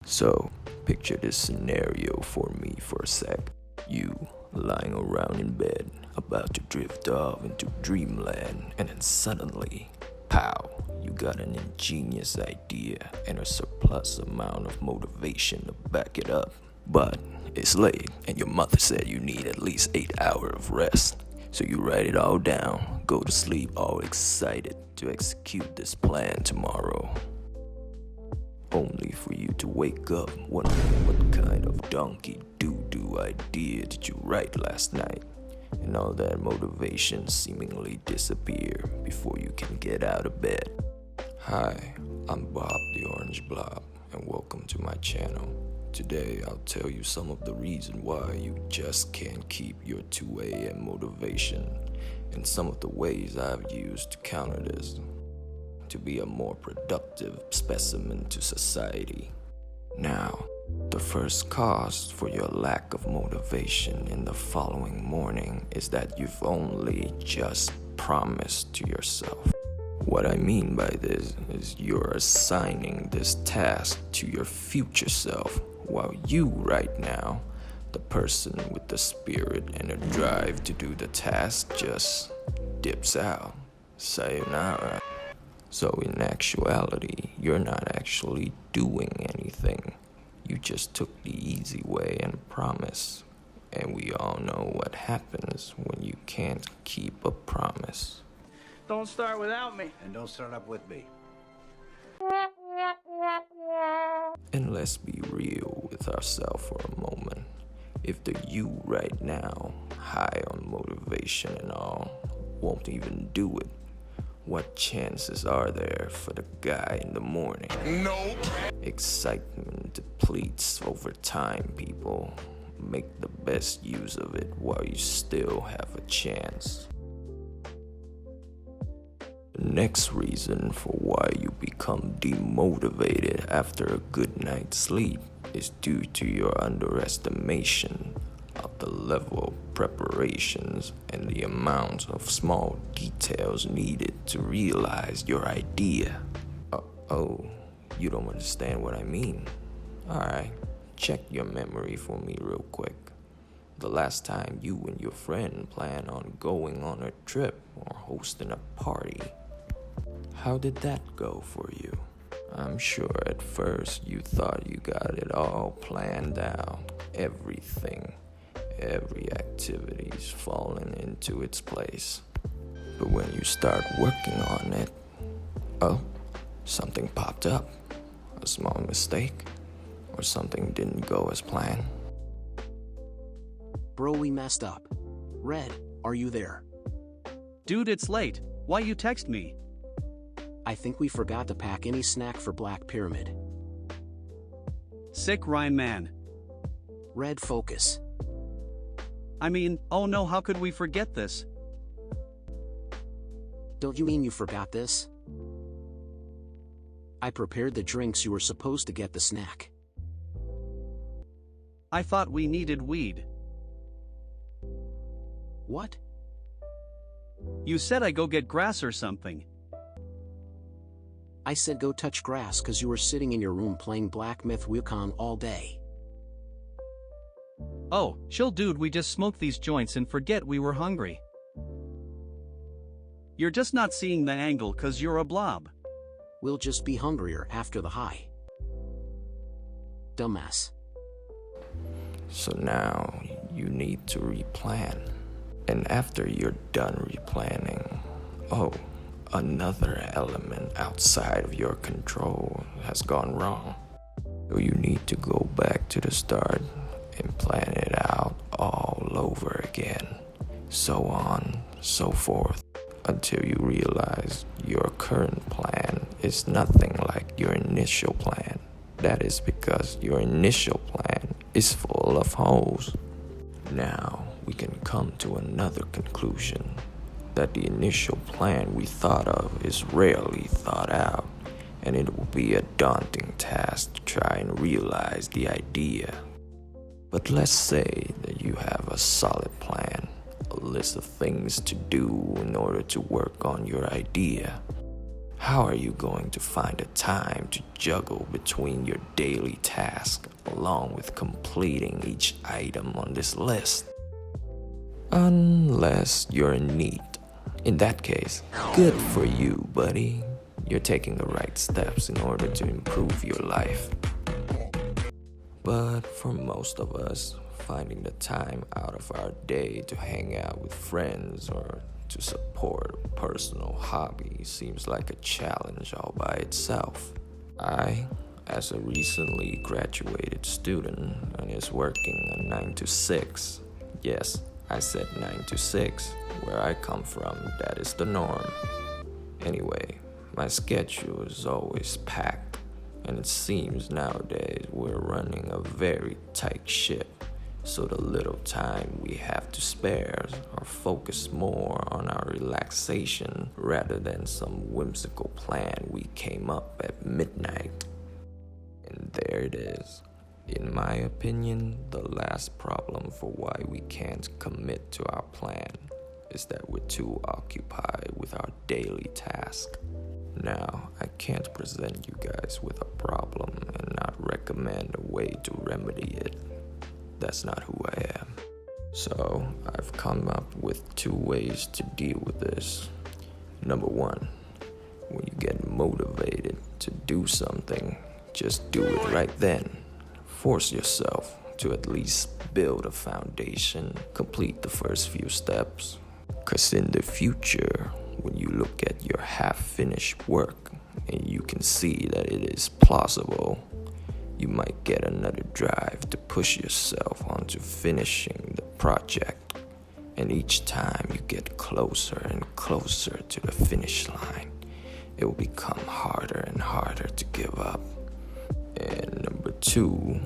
So, picture this scenario for me for a sec. You lying around in bed, about to drift off into dreamland, and then suddenly, pow, you got an ingenious idea and a surplus amount of motivation to back it up. But it's late, and your mother said you need at least 8 hours of rest. So you write it all down, go to sleep all excited to execute this plan tomorrow. Only for you to wake up wondering what kind of donkey doo-doo idea did you write last night, and all that motivation seemingly disappear before you can get out of bed. Hi, I'm Bob the Orange Blob, and welcome to my channel. Today I'll tell you some of the reason why you just can't keep your 2 a.m. motivation, and some of the ways I've used to counter this, to be a more productive specimen to society. Now, the first cause for your lack of motivation in the following morning is that you've only just promised to yourself. What I mean by this is you're assigning this task to your future self, while you right now, the person with the spirit and the drive to do the task, just dips out. Sayonara. So in actuality, you're not actually doing anything. You just took the easy way and promised. And we all know what happens when you can't keep a promise. Don't start without me. And don't start up with me. And let's be real with ourselves for a moment. If the you right now, high on motivation and all, won't even do it, what chances are there for the guy in the morning? No. Excitement depletes over time, people. Make the best use of it while you still have a chance. The next reason for why you become demotivated after a good night's sleep is due to your underestimation of the level of preparations and the amount of small details needed to realize your idea. Oh, you don't understand what I mean? Alright, check your memory for me real quick. The last time you and your friend planned on going on a trip or hosting a party, how did that go for you? I'm sure at first you thought you got it all planned out, everything. Every activity's falling into its place. But when you start working on it, oh, something popped up. A small mistake, or something didn't go as planned. Bro, we messed up. Red, are you there? Dude, it's late. Why you text me? I think we forgot to pack any snack for Black Pyramid. Sick Ryan man. Red, focus. I mean, oh no, how could we forget this? Don't you mean you forgot this? I prepared the drinks, you were supposed to get the snack. I thought we needed weed. What? You said I go get grass or something. I said go touch grass cause you were sitting in your room playing Black Myth Wukong all day. Oh, chill dude, we just smoked these joints and forget we were hungry. You're just not seeing the angle cause you're a blob. We'll just be hungrier after the high. Dumbass. So now you need to replan. And after you're done replanning, oh, another element outside of your control has gone wrong. So you need to go back to the start and plan it out all over again. So on, so forth, until you realize your current plan is nothing like your initial plan. That is because your initial plan is full of holes. Now we can come to another conclusion, that the initial plan we thought of is rarely thought out, and it will be a daunting task to try and realize the idea. But let's say that you have a solid plan, a list of things to do in order to work on your idea. How are you going to find the time to juggle between your daily task along with completing each item on this list? Unless you're in need. In that case, good for you, buddy. You're taking the right steps in order to improve your life. But for most of us, finding the time out of our day to hang out with friends or to support a personal hobby seems like a challenge all by itself. I, as a recently graduated student and is working a 9 to 6, yes, I said 9 to 6, where I come from, that is the norm. Anyway, my schedule is always packed, and it seems nowadays we're running a very tight ship. So the little time we have to spare are focused more on our relaxation rather than some whimsical plan we came up at midnight. And there it is. In my opinion, the last problem for why we can't commit to our plan is that we're too occupied with our daily task. Now, I can't present you guys with a problem and not recommend a way to remedy it. That's not who I am. So, I've come up with 2 ways to deal with this. Number 1, when you get motivated to do something, just do it right then. Force yourself to at least build a foundation, complete the first few steps. 'Cause in the future, when you look at your half-finished work and you can see that it is plausible, you might get another drive to push yourself onto finishing the project. And each time you get closer and closer to the finish line, it will become harder and harder to give up. And number 2,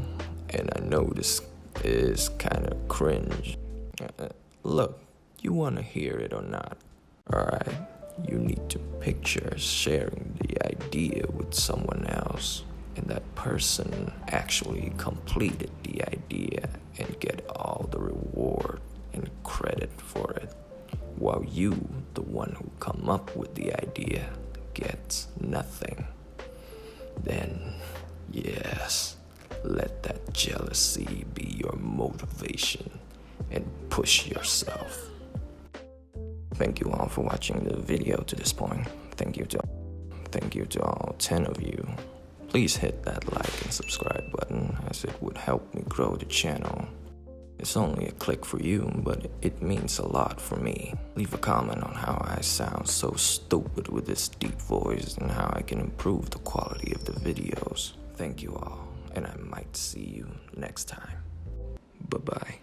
and I know this is kind of cringe. Look, you want to hear it or not? Alright, you need to picture sharing the idea with someone else, and that person actually completed the idea and get all the reward and credit for it, while you, the one who come up with the idea, gets nothing. Then, yes, let that jealousy be your motivation and push yourself. Thank you all for watching the video to this point. Thank you to all 10 of you. Please hit that like and subscribe button, as it would help me grow the channel. It's only a click for you, but it means a lot for me. Leave a comment on how I sound so stupid with this deep voice and how I can improve the quality of the videos. Thank you all, and I might see you next time. Bye-bye.